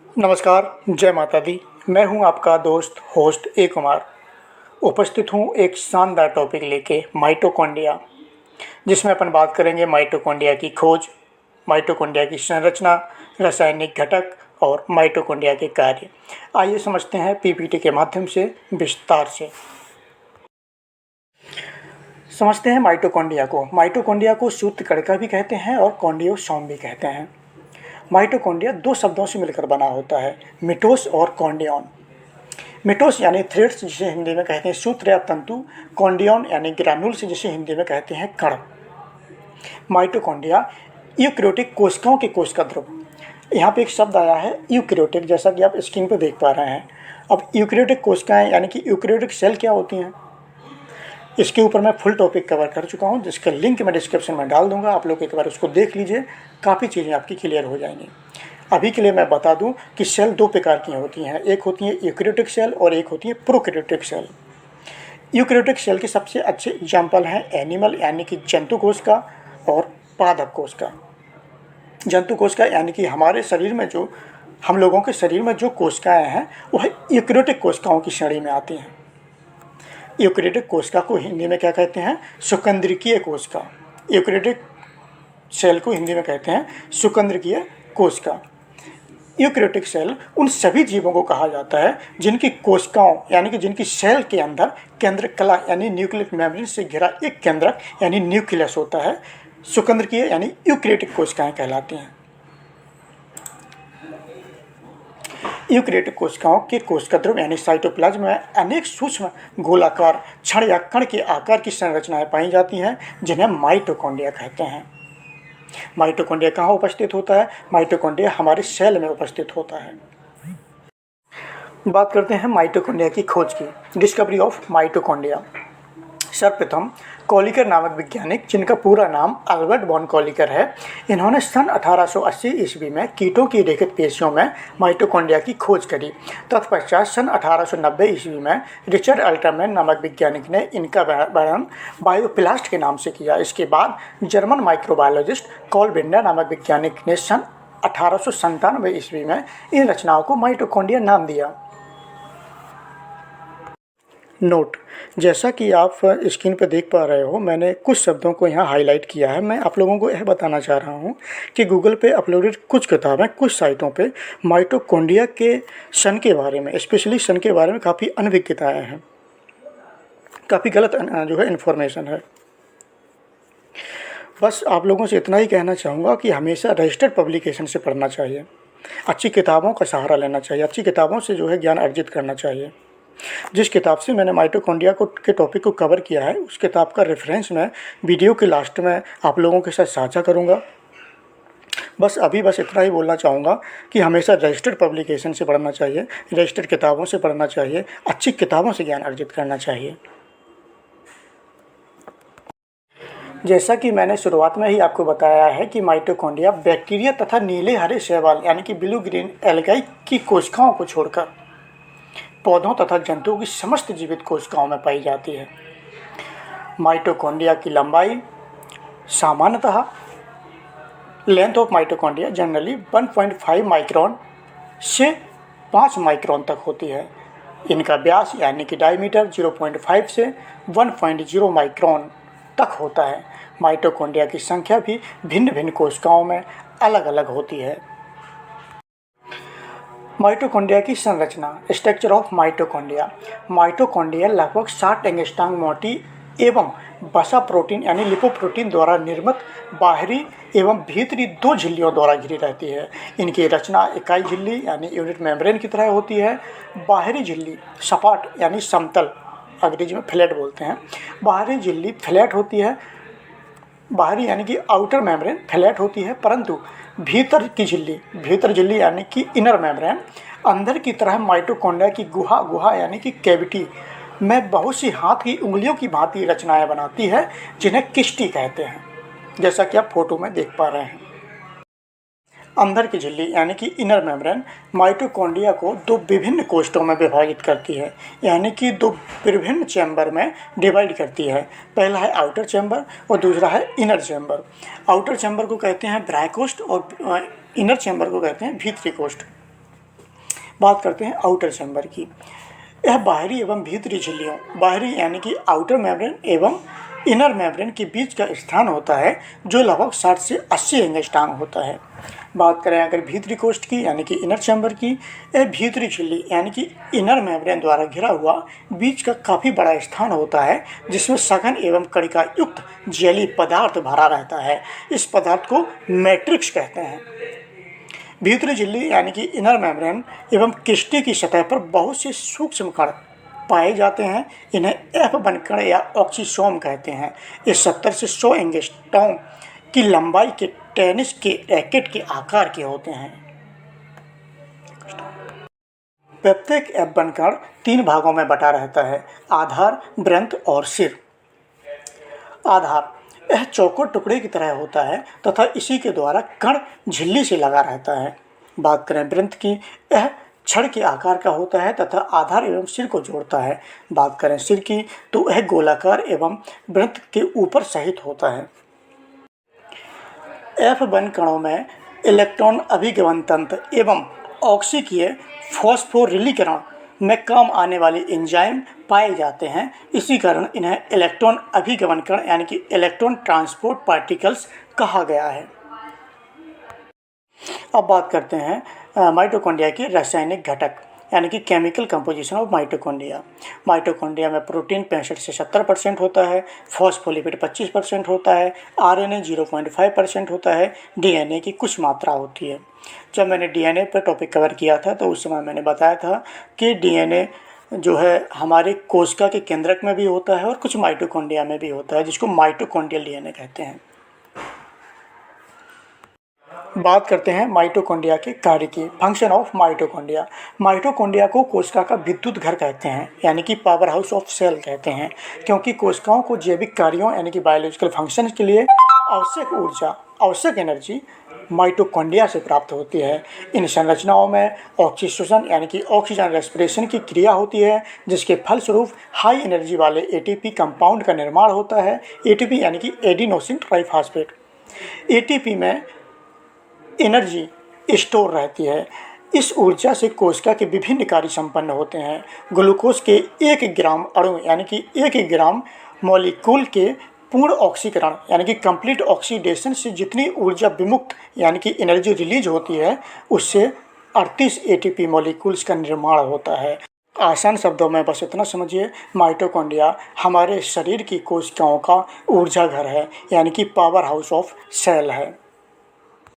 नमस्कार, जय माता दी। मैं हूं आपका दोस्त होस्ट ए कुमार। उपस्थित हूं एक शानदार टॉपिक लेके माइटोकॉन्ड्रिया, जिसमें अपन बात करेंगे माइटोकॉन्ड्रिया की खोज, माइटोकॉन्ड्रिया की संरचना, रासायनिक घटक और माइटोकॉन्ड्रिया के कार्य। आइए समझते हैं पीपीटी के माध्यम से विस्तार से। समझते हैं माइटोकॉन्ड्रिया को। माइटोकॉन्ड्रिया को सूत्रकणिका भी कहते हैं और कॉन्ड्रियोसोम भी कहते हैं। माइटोकॉन्ड्रिया दो शब्दों से मिलकर बना होता है, मिटोस और कॉन्डियन। मिटोस यानी थ्रेड्स जिसे हिंदी में कहते हैं सूत्र या तंतु, कॉन्डियन यानी ग्रैन्यूल्स जिसे हिंदी में कहते हैं कण। माइटोकॉन्ड्रिया यूकैरियोटिक कोशिकाओं के कोशिका ध्रुव। यहाँ पे एक शब्द आया है यूकैरियोटिक, जैसा कि आप स्क्रीन पर देख पा रहे हैं। अब यूकैरियोटिक कोशिकाएं यानी कि यूकैरियोटिक सेल क्या होती हैं, इसके ऊपर मैं फुल टॉपिक कवर कर चुका हूँ, जिसका लिंक मैं डिस्क्रिप्शन में डाल दूंगा। आप लोग एक बार उसको देख लीजिए, काफ़ी चीज़ें आपकी क्लियर हो जाएंगी। अभी के लिए मैं बता दूं कि सेल दो प्रकार की होती हैं, एक होती है यूकैरियोटिक सेल और एक होती है प्रोकैरियोटिक सेल। यूकैरियोटिक सेल के सबसे अच्छे एग्जाम्पल हैं एनिमल यानी कि जंतु कोशिका और पादप कोशिका। जंतु कोशिका यानी कि हमारे शरीर में जो हम लोगों के शरीर में जो कोशिकाएँ हैं वह यूकैरियोटिक कोशिकाओं की श्रेणी में आती हैं। यूकैरियोटिक कोशिका को हिंदी में क्या कहते हैं, शुक्रांद्रकीय कोशिका। यूकैरियोटिक सेल को हिंदी में कहते हैं शुक्रांद्रकीय कोशिका। यूकैरियोटिक सेल उन सभी जीवों को कहा जाता है जिनकी कोशिकाओं यानी कि जिनकी सेल के अंदर केंद्रकला यानी न्यूक्लियर मेम्ब्रेन से घिरा एक केंद्रक यानी न्यूक्लियस होता है। शुक्रांद्रकीय यानी यूकैरियोटिक कोशिकाएं कहलाती हैं। यूकैरियोटिक कोशिकाओं के कोशिका ध्रुव यानी साइटोप्लाज्म में अनेक सूक्ष्म गोलाकार क्षण या कण के आकार की संरचनाएं पाई जाती हैं, जिन्हें माइटोकॉन्ड्रिया कहते हैं। माइटोकॉन्ड्रिया कहाँ उपस्थित होता है? माइटोकॉन्ड्रिया हमारे सेल में उपस्थित होता है। बात करते हैं माइटोकॉन्ड्रिया की खोज की, डिस्कवरी ऑफ माइटोकॉन्ड्रिया। सर्वप्रथम कॉलिकर नामक वैज्ञानिक, जिनका पूरा नाम अल्बर्ट वॉन कॉलिकर है, इन्होंने सन 1880 ईस्वी में कीटों की रेखित पेशियों में माइटोकॉन्ड्रिया की खोज करी। तत्पश्चात सन 1890 ईस्वी में रिचर्ड अल्टरमैन नामक वैज्ञानिक ने इनका वर्णन बायोप्लास्ट के नाम से किया। इसके बाद जर्मन माइक्रोबायोलॉजिस्ट कॉल बिंडर नामक वैज्ञानिक ने सन 1897 ईस्वी में इन रचनाओं को माइटोकॉन्ड्रिया नाम दिया। नोट, जैसा कि आप स्क्रीन पर देख पा रहे हो, मैंने कुछ शब्दों को यहाँ हाईलाइट किया है। मैं आप लोगों को यह बताना चाह रहा हूँ कि गूगल पे अपलोडेड कुछ किताबें, कुछ साइटों पे माइटोकॉन्ड्रिया के सन के बारे में, स्पेशली सन के बारे में काफ़ी अनभिज्ञताएँ हैं, काफ़ी गलत जो है इन्फॉर्मेशन है। बस आप लोगों से इतना ही कहना चाहूँगा कि हमेशा रजिस्टर्ड पब्लिकेशन से पढ़ना चाहिए, अच्छी किताबों का सहारा लेना चाहिए, अच्छी किताबों से जो है ज्ञान अर्जित करना चाहिए। जिस किताब से मैंने माइटोकॉन्ड्रिया के टॉपिक को कवर किया है, उस किताब का रेफरेंस मैं वीडियो के लास्ट में आप लोगों के साथ साझा करूंगा। बस इतना ही बोलना चाहूँगा कि हमेशा रजिस्टर्ड पब्लिकेशन से पढ़ना चाहिए, रजिस्टर्ड किताबों से पढ़ना चाहिए, अच्छी किताबों से ज्ञान अर्जित करना चाहिए। जैसा कि मैंने शुरुआत में ही आपको बताया है कि माइटोकॉन्ड्रिया बैक्टीरिया तथा नीले हरे शैवाल यानी कि ब्लू ग्रीन एल्गाई की कोशिकाओं को छोड़कर पौधों तथा जंतुओं की समस्त जीवित कोशिकाओं में पाई जाती है। माइटोकॉन्ड्रिया की लंबाई सामान्यतः length of mitochondria generally 1.5 micron से 5 माइक्रोन तक होती है। इनका व्यास यानी कि डायमीटर 0.5 से 1.0 माइक्रोन तक होता है। माइटोकॉन्ड्रिया की संख्या भी भिन्न भिन्न कोशिकाओं में अलग अलग होती है। माइटोकॉन्ड्रिया की संरचना, स्ट्रक्चर ऑफ माइटोकॉन्ड्रिया। माइटोकॉन्ड्रिया लगभग 60 एंगस्ट्रॉम मोटी एवं वसा प्रोटीन यानी लिपोप्रोटीन द्वारा निर्मित बाहरी एवं भीतरी दो झिल्लियों द्वारा घिरी रहती है। इनकी रचना इकाई झिल्ली यानी यूनिट मेम्ब्रेन की तरह होती है। बाहरी झिल्ली सपाट यानी समतल, अंग्रेजी में फ्लैट बोलते हैं। बाहरी झिल्ली फ्लैट होती है, बाहरी यानी कि आउटर मेम्ब्रेन फ्लैट होती है, परंतु भीतर झिल्ली यानी कि इनर मेम्ब्रेन अंदर की तरह माइटोकॉन्ड्रिया की गुहा यानी कि कैविटी में बहुत सी हाथ की उंगलियों की भांति रचनाएं बनाती है, जिन्हें किस्टी कहते हैं, जैसा कि आप फोटो में देख पा रहे हैं। अंदर की झिल्ली यानी कि इनर मेम्ब्रेन माइटोकॉन्ड्रिया को दो विभिन्न कोष्ठों में विभाजित करती है, यानी कि दो विभिन्न चैम्बर में डिवाइड करती है। पहला है आउटर चैम्बर और दूसरा है इनर चैम्बर। आउटर चैम्बर को कहते हैं ब्राइकोस्ट और इनर चैम्बर को कहते हैं भीतरी कोष्ठ। बात करते हैं आउटर चैम्बर की। यह बाहरी एवं भीतरी झिल्लियों, बाहरी यानी कि आउटर मेम्ब्रेन एवं इनर मेम्ब्रेन के बीच का स्थान होता है, जो लगभग 60 से 80 एंगस्ट्रॉम होता है। बात करें अगर भीतरी कोष्ठ की यानी कि इनर चैम्बर की, यह भीतरी झिल्ली यानी कि इनर मेम्ब्रेन द्वारा घिरा हुआ बीच का काफ़ी बड़ा स्थान होता है, जिसमें सघन एवं कणिका युक्त जेली पदार्थ भरा रहता है। इस पदार्थ को मैट्रिक्स कहते हैं। भीतरी झिल्ली यानी कि इनर मेम्ब्रेन एवं किस्टी की सतह पर बहुत से सूक्ष्म कण पाए जाते हैं। इन्हें F1 कण या ऑक्सीसोम कहते हैं। ये 70 से 100 एंगस्ट्रॉम की लंबाई के टेनिस के रैकेट के आकार के होते हैं। प्रत्येक F1 कण 3 भागों में बटा रहता है: आधार, वृंत और सिर। आधार यह चौकोर टुकड़े की तरह होता है तथा इसी के द्वारा कण झिल्ली से लगा रहता है। बात करें वृंत की, यह छड़ के आकार का होता है तथा आधार एवं सिर को जोड़ता है। बात करें सिर की तो यह गोलाकार एवं वृंत के ऊपर सहित होता है। F1 कणों में इलेक्ट्रॉन अभिगमन तंत्र एवं ऑक्सीकीय फॉस्फोरिलीकरण में काम आने वाले एंजाइम पाए जाते हैं। इसी कारण इन्हें इलेक्ट्रॉन अभिगमन कण यानी कि इलेक्ट्रॉन ट्रांसपोर्ट पार्टिकल्स कहा गया है। अब बात करते हैं माइटोकॉन्ड्रिया के रासायनिक घटक यानी कि chemical composition of mitochondria. Mitochondria में प्रोटीन 65 से 70% होता है, फॉस्फोलिपिड 25% होता है, RNA 0.5% होता है, DNA की कुछ मात्रा होती है। जब मैंने DNA पर टॉपिक कवर किया था तो उस समय मैंने बताया था कि DNA जो है हमारे कोशिका के केंद्रक में भी होता है और कुछ माइटोकॉन्ड्रिया में भी होता है, जिसको माइटोकॉन्ड्रियल DNA कहते हैं। बात करते हैं माइटोकॉन्ड्रिया के कार्य की, फंक्शन ऑफ माइटोकॉन्ड्रिया। माइटोकॉन्ड्रिया को कोशिका का विद्युत घर कहते हैं यानी कि पावर हाउस ऑफ सेल कहते हैं, क्योंकि कोशिकाओं को जैविक कार्यों यानी कि बायोलॉजिकल फंक्शंस के लिए आवश्यक ऊर्जा, आवश्यक एनर्जी माइटोकॉन्ड्रिया से प्राप्त होती है। इन संरचनाओं में ऑक्सीजन यानी कि ऑक्सीजन रेस्पिरेशन की क्रिया होती है, जिसके फलस्वरूप हाई एनर्जी वाले ATP कंपाउंड का निर्माण होता है। ATP यानी कि एडिनोसिन ट्राइफॉस्फेट। ATP में एनर्जी स्टोर रहती है। इस ऊर्जा से कोशिका के विभिन्न कार्य संपन्न होते हैं। ग्लूकोज के 1 ग्राम अणु यानी कि 1 ग्राम मॉलिक्यूल के पूर्ण ऑक्सीकरण यानी कि कंप्लीट ऑक्सीडेशन से जितनी ऊर्जा विमुक्त यानी कि एनर्जी रिलीज होती है, उससे 38 ATP मॉलिक्यूल्स का निर्माण होता है। आसान शब्दों में बस इतना समझिए, माइटोकॉन्ड्रिया हमारे शरीर की कोशिकाओं का ऊर्जा घर है यानी कि पावर हाउस ऑफ सेल है।